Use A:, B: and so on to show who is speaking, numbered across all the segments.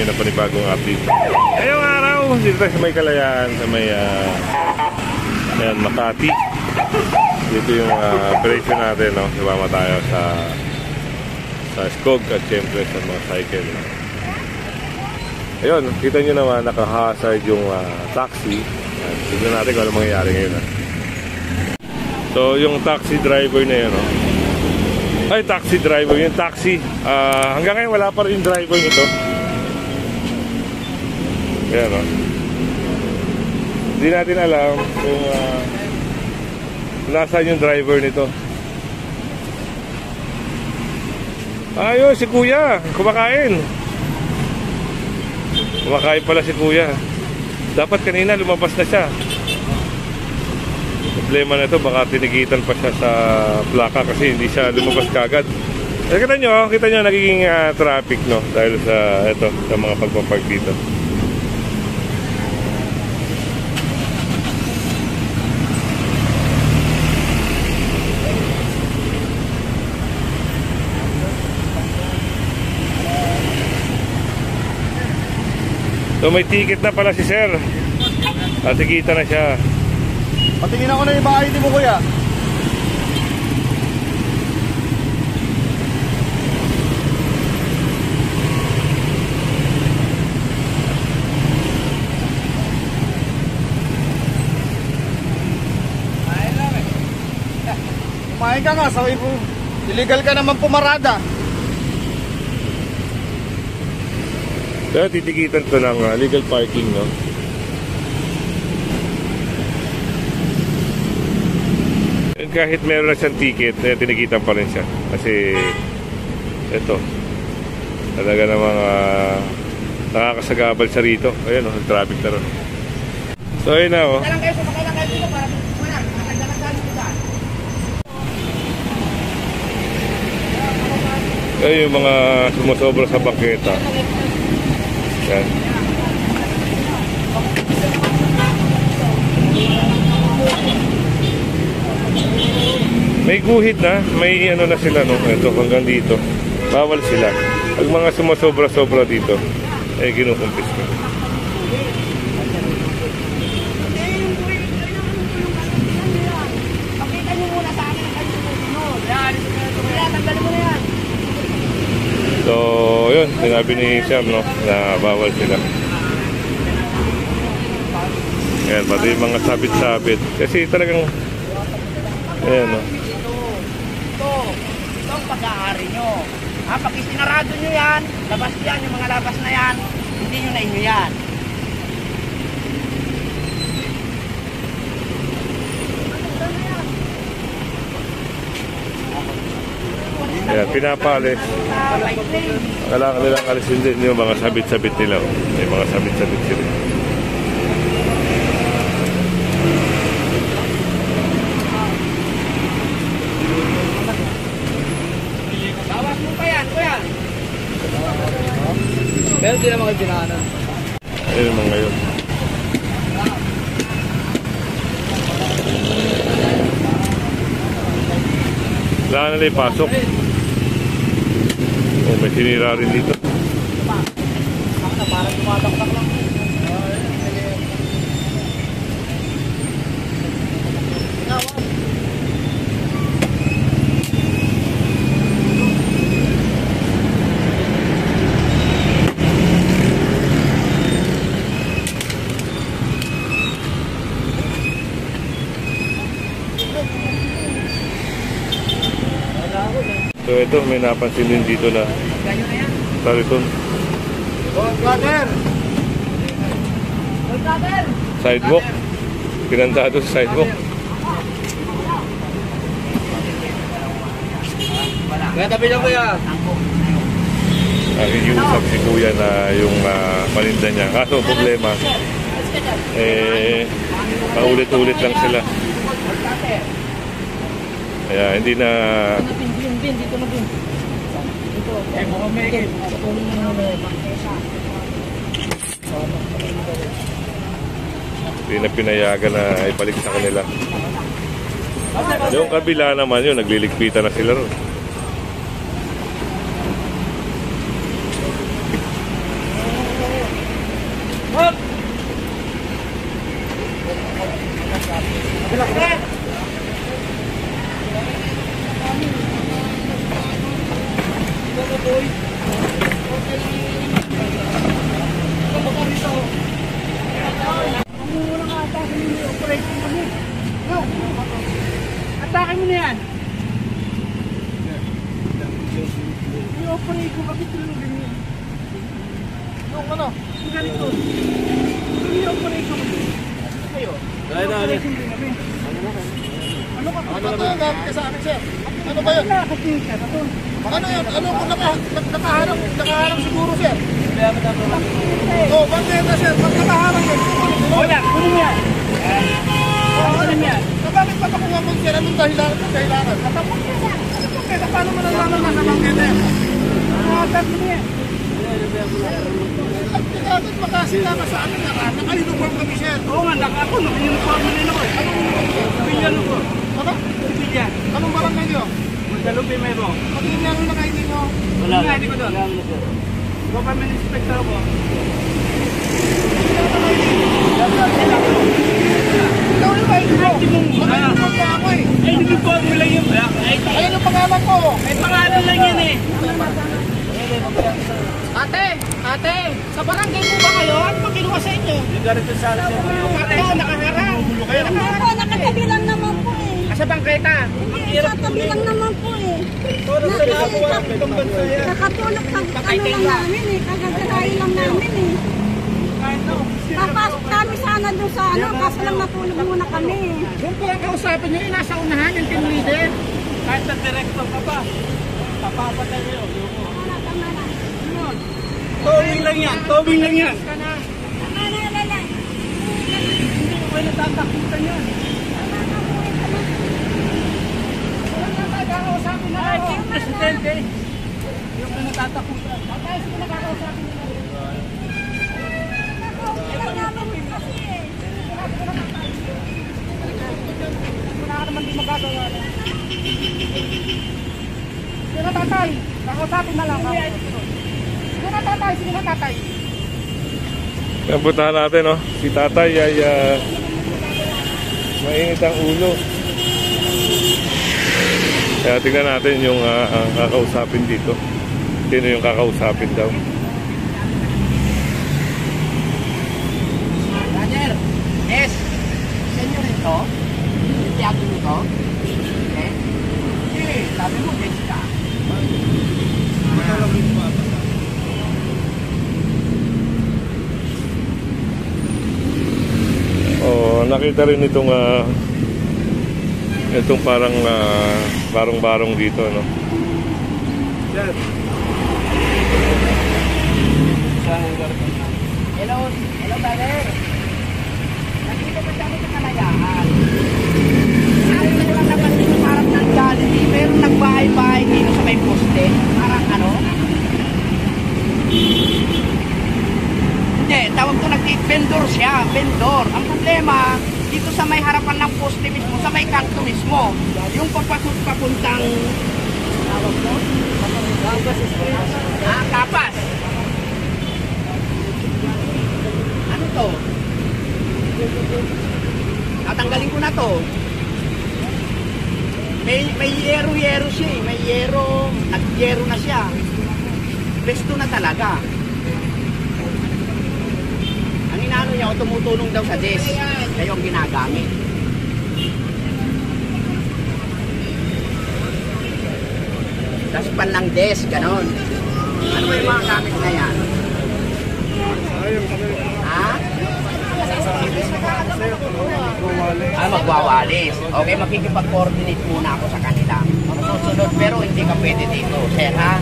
A: ng panibagong update. Ngayong araw, dito tayo sa may Kalayaan, sa may Makati. Dito yung operation natin, no? Sumama tayo sa Skog at syempre sa mga cycle. Ayun, kita nyo naman, naka-hazard yung taxi. Tignan natin kung ano mangyayari ngayon. So, yung taxi driver na yun, no? Ay, taxi driver, yung taxi. Hanggang ngayon, wala pa rin yung driver nito. Ayan, no? Hindi natin alam kung nasaan yung driver nito. Ayun, si kuya, kumakain. Kumakain pala si kuya. Dapat kanina lumabas na siya. Problema na ito, baka tinigitan pa siya sa plaka kasi hindi siya lumabas kagad. Kita nyo, nagiging traffic, no? Dahil sa ito, sa mga pagpapark dito. So may ticket na pala si sir. Natikita na siya.
B: Patingin ako na yung mga ID mo, kuya. Kumain ka nga, sabi po, illegal ka naman pumarada.
A: Kaya titikitan ko ng legal parking, no? And kahit meron na siyang ticket, tinikitan pa rin siya. Kasi ito, talaga namang nakakasagabal siya rito. Ayun, no, traffic na rin. So ayun na, oh. Ayun yung mga sumusobra sa bangketa. Yan. May guhit na, may ano na sila, no? Ito hanggang dito. Bawal sila. Pag mga sumasobra-sobra dito, eh kinukumpis ko.
C: Pakita nyo muna sa akin ang kanyang tanggalin mo na yan.
A: So, yun, sinabi ni Sam, no, na bawal sila. Ayan, pati yung mga sabit-sabit. Kasi talagang, ayan, no.
C: Ito ang pag-aari nyo. Pag isinarado nyo yan, labas yan, yung mga labas na yan, hindi nyo na inyo yan.
A: Ayan, pinapalis. Kailangan nilang alisin din yung mga sabit-sabit nila. May mga sabit-sabit sila.
C: Bawas mo pa yan, kuya.
B: Pero di naman kayo dinahanan.
A: Ayun naman ngayon. Kailangan nila ipasok. Oh, may sinira rin dito.
C: Parang tumataktak lang.
A: So ito, may napansin din dito na taliton. Sidewalk. Pinantado sa sidewalk.
B: Kaya tabi niyo, kuya.
A: Nakikiusap si kuya na yung paninda niya. Kaso problema, paulit-ulit lang sila. Kaya hindi na...
C: Dito na din. Dito.
A: Hindi na pinayagan na ibalik sa kanila. Yung kabila naman yun, nagliligpitan na sila ron.
C: Atake mo na yan. I-operate ko, bakit tulungan niya?
B: Yung ano?
C: Yung ganito. I-operate ko kami. Kayo. I-operate ko kami. Ano ka?
B: Ano to yung gamit ka sa amin, sir? Ano ba yun?
C: Nakakatingin ka na to.
B: Ano yun? Ano kung nakaharang siguro, sir? Oo, bandeta, sir. Pag nakaharang yun.
C: O yan, kunin mo yan. Kunin mo yan.
B: Bakit pa nakuha mo, sir? Anong dahilanan? Bandeta, paano mo nalaman nasa bandeta yan?
C: Nakakatan mo yan.
B: At tinagod makasita ka sa amin na naka-uniform kami, sir.
C: Oo nga, ako, naka-uniform mo rin ako. Sibilyan ako.
B: Ano?
C: Sibilyan.
B: Anong barangay niyo?
C: Magdalupi may mo.
B: Pag-iin niya nung nakainin mo.
C: Wala. Hindi ko doon. Government inspector ako.
B: Ikaw yung kainin mo. Naka-uniform ka ako eh.
C: Ay, uniform mo lang yun.
B: Ayun yung pangalan ko.
C: Ay, pangalan lang yan eh.
D: Ate, sa barangay po ba kayo? Ano bang kinuha sa inyo? Karto, nakaharang.
E: Ako, nakatabi lang naman po eh.
D: Sa bangketa.
E: Nakatabi lang naman po eh. Nakatulog sa ano lang namin eh. Kagagalahin lang namin eh. Papasok kami sana doon sa ano, kaso lang natulog muna kami eh.
D: Doon po ang kausapin nyo, nasa unahan yung team leader.
C: Kahit sa director ka pa. Papapatay nyo.
E: Tama na.
C: Towing lang yan. Towing lang yan.
E: Tama.
C: Hindi ko kayo natatakutan yan.
D: Kakausapin na
C: Kahit
D: ako.
C: yung presidente. Yung kayo natatakutan.
D: Patay, sige na kakausapin nyo. Wala ka naman di magagawa. Sige na tatay, kakausapin na lang. Sige na tatay, sige na tatay.
A: Yan, puntahan natin, no? Si tatay ay mainit ang ulo. Kaya tingnan natin yung kakausapin dito. Sino yung kakausapin daw?
D: Roger, yes. Senyor ito? Tiyado nito? Okay? Okay, sabi mo, yes ka.
A: Oh, nakita rin itong itong parang barong-barong dito, no?
D: Hello, brother. Nandito pa kami sa Kalayaan. Sabi ko lang naman dito parang ng Jollibee, pero nagbahay-bahay dito sa may poste. Parang ano? Hindi, tawag ko vendor siya, vendor. Ang problema, dito sa may harapan ng poste mismo, sa may kanto mismo, yung papuntang tawag ko? Kapas. Ano to? Tatanggalin ko na to. May yero-yero siya eh. May yero, nag-yero na siya. Pesto na talaga. Ang inaano niya, tumutulong daw sa desk. Kaya yung ginagamit. Tapos pan ng desk, ganon. Ano ba yung mga gamit na yan? Ha? Magwawalis. Okay, makikipag-coordinate muna ako sa kanila. Susunod, pero hindi ka pwede dito, sir, ha?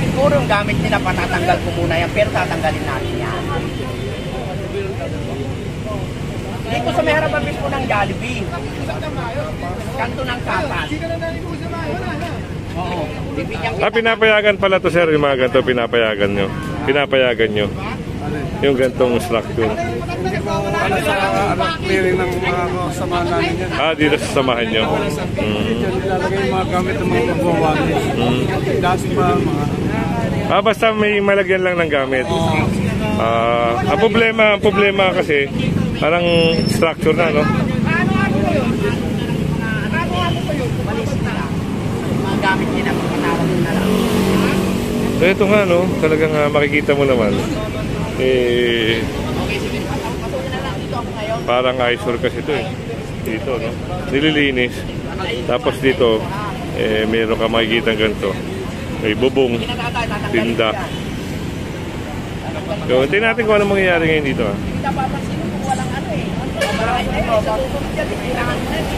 D: Siguro yung gamit nila, patatanggal ko muna yan, pero tatanggalin natin yan. Dito sa may harapan mismo ng Jollibee. Kanto ng Kapas. Oo. Bibigyan kita.
A: Pinapayagan pala to, sir, yung mga ganito, pinapayagan nyo. Pinapayagan nyo. Yung gantong structure.
B: Ano sa clearing ng mga samahan namin yan.
A: Dito sa samahan nyo.
B: Diyan nilalagay yung mga gamit ng mga pagwawalis. Daspa, mga...
A: Basta may malagyan lang ng gamit. Ang problema kasi, parang structure na, no?
D: Walis na lang. Mga gamit nila, pagkatawag na lang.
A: So ito nga, no, talagang makikita mo naman, eh,
C: Okay, sige. Patuloy na lang. Dito ako ngayon.
A: parang eyesore kasi ito eh. Dito, no? Nililinis. Tapos dito, eh, meron ka makikita ganito. May bubong, tinda. So, tingnan natin kung ano mangyayari ngayon dito.
C: Hindi na papansin kung walang ano eh. Marami na yun. Sa susunod dyan, tirahan mo na yun.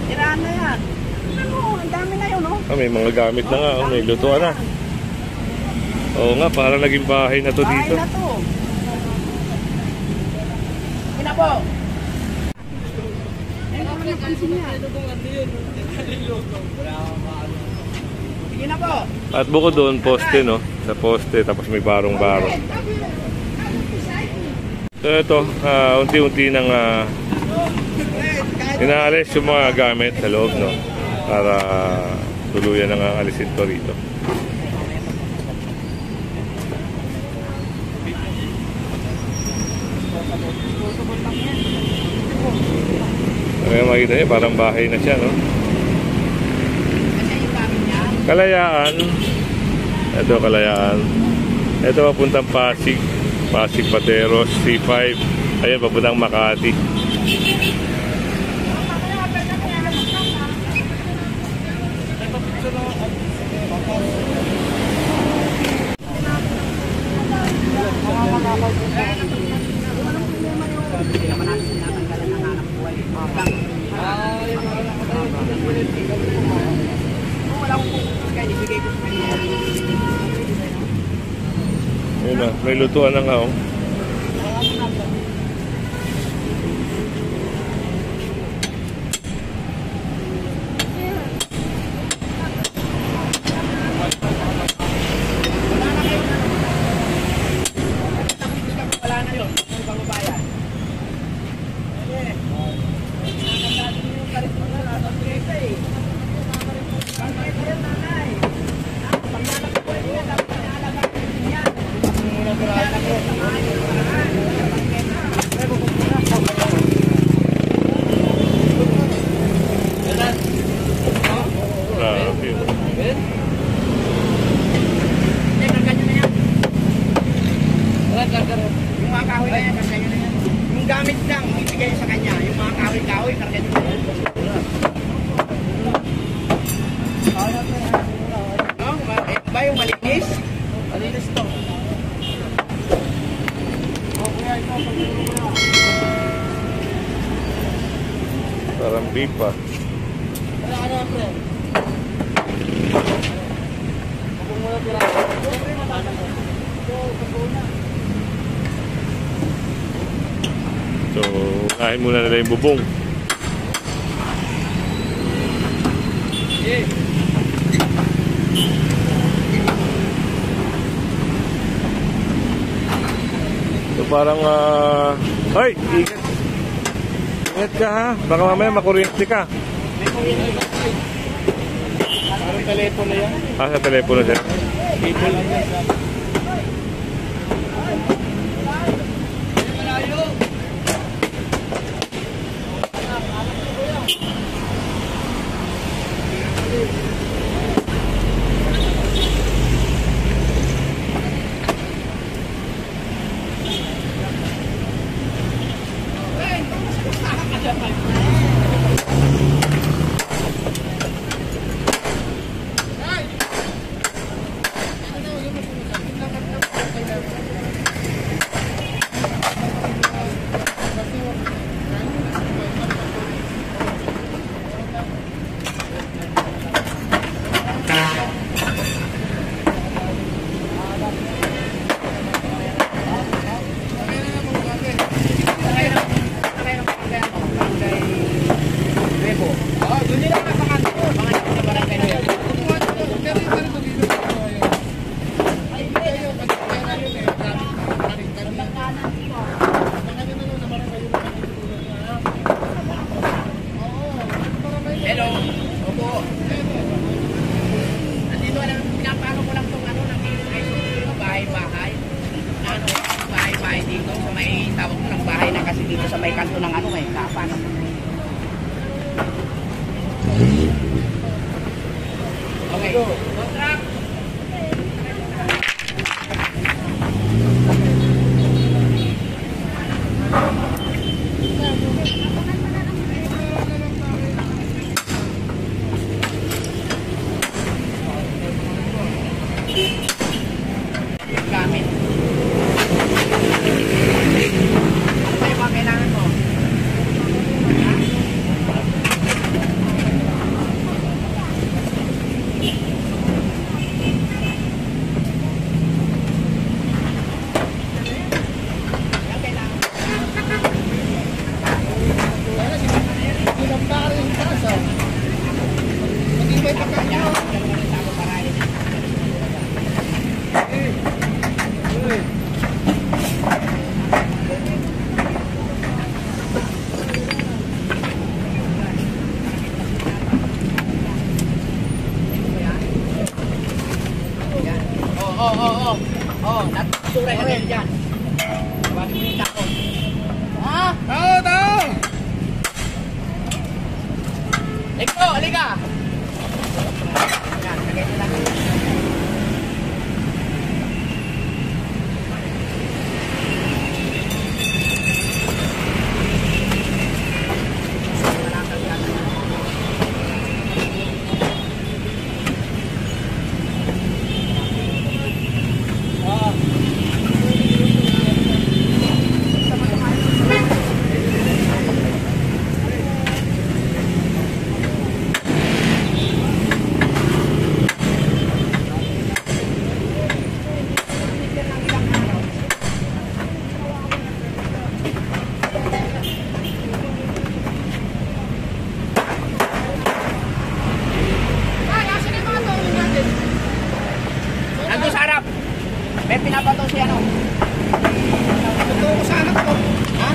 C: Tirahan na yan. Ano, ang dami na yun, no?
A: May mga gamit na nga, may lutuan na. Oo nga, parang naging bahay na to dito.
C: Bahay na to. Ina po. Sige na po.
A: At bukod doon, poste, no? Sa poste, tapos may barong-barong. So ito, unti-unti nang inaalis yung mga gamit sa loob, no? Para tuluyan nang alisin to rito. Kaya makikita niyo, parang bahay na siya, no? Kalayaan. Ito, Kalayaan. Ito, papuntang Pasig. Pasig, Pateros, C5. Ayan, papuntang Makati. Ayun na, may lutuan na nga, oh.
C: Wala na yun. Ano bang bayan?
A: Okay.
C: Yung mga kahoy na yan, karga nyo na yan. Yung gamit lang, ibigay sa kanya. Yung mga kahoy-kahoy, karga nyo na yan. No? Ba yung malinis? Malinis to.
A: Parang pipa. So, unahin muna nila yung bubong. So, parang, hoy! Ingat! Ingat ka, ha? Baka mamaya makuryente ka.
B: Parang telepono yan.
A: Sa telepono siya.
B: People lang yan.
C: Hello. Opo. Nandito lang, pinapano ko lang itong ano, bahay-bahay. Ano, bahay-bahay dito. Sa may tawag mo ng bahay na kasi dito sa may kanto ng ano, kapano mo na yun. Okay. Natuturay na rin dyan. Tawagin mo yung tao. Ha?
B: Tao!
C: Ikaw, halika! Yan, lagay nila. Nandun sa harap. May pinapato si ano.
B: Ito ko sa anak ko.
C: Ha?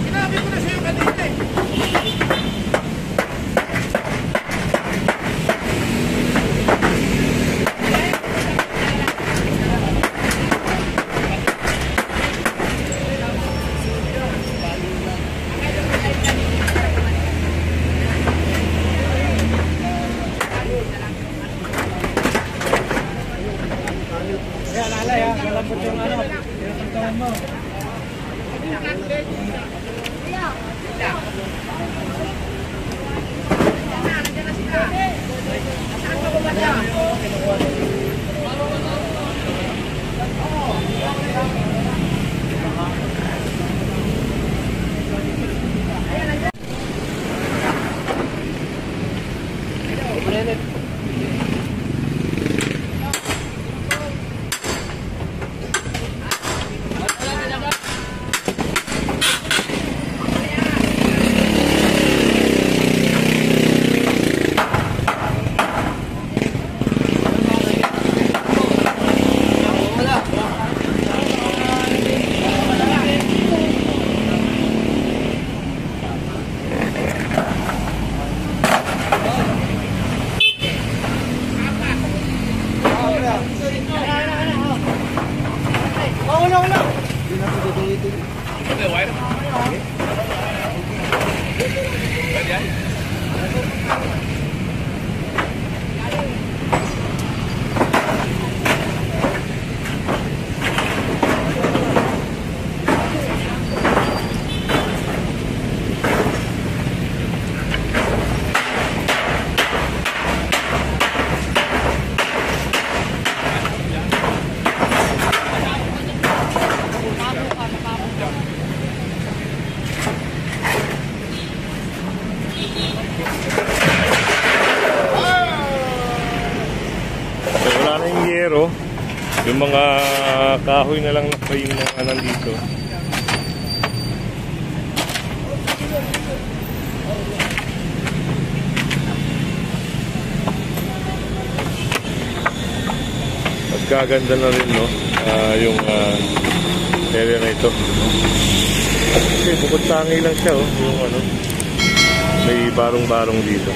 B: Sinabi ko na sa'yo kanina eh.
A: Yung mga kahoy na lang na frame na nandito. At kaganda na rin, no? Yung area na ito. Kasi bukod tangi lang siya, oh. Yung ano, may barong-barong dito.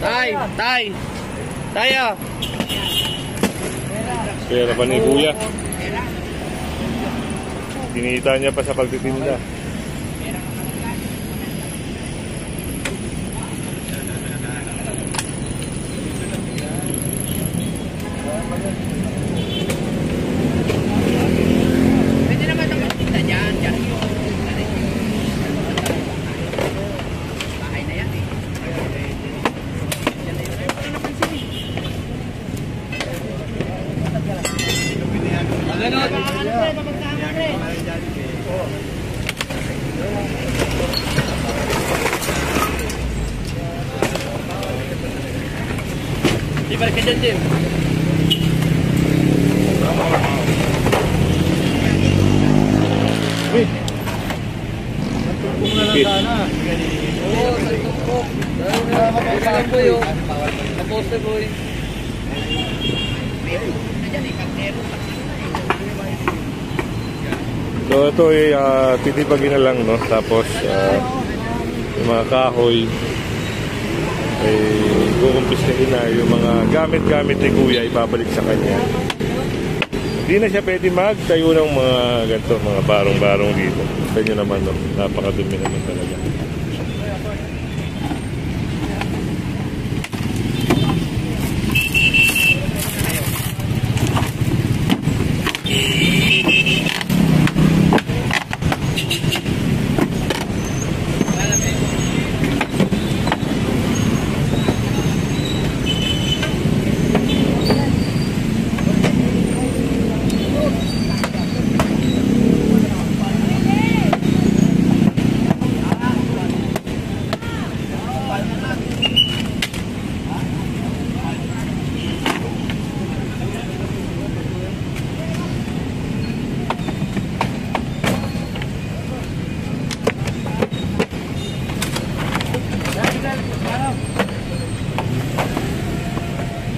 C: Tayo.
A: Pera pa ni Kuya. Kinita niya pa sa pagtitinda.
C: Pwede naman ang magtinda dyan. Dyan yung bahay na yan eh. Dyan na yun. Ayaw ko na napansin eh. Di balik ka dyan din.
A: Fish. So ito ay titipagin na lang, no? Tapos yung mga kahoy ay kukumpiskahin na. Yung mga gamit-gamit ni Kuya ibabalik sa kanya. Hindi na siya pwede magtayo ng mga ganito, mga barong-barong dito. Sa inyo naman, no? Napakadumi naman talaga.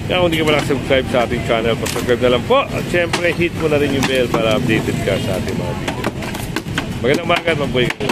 A: Kaya kung hindi ka pa nakasubscribe sa ating channel, pasubscribe na lang po. At syempre, hit mo na rin yung bell para updated ka sa ating mga video. Magandang umaga, mabuhay ka.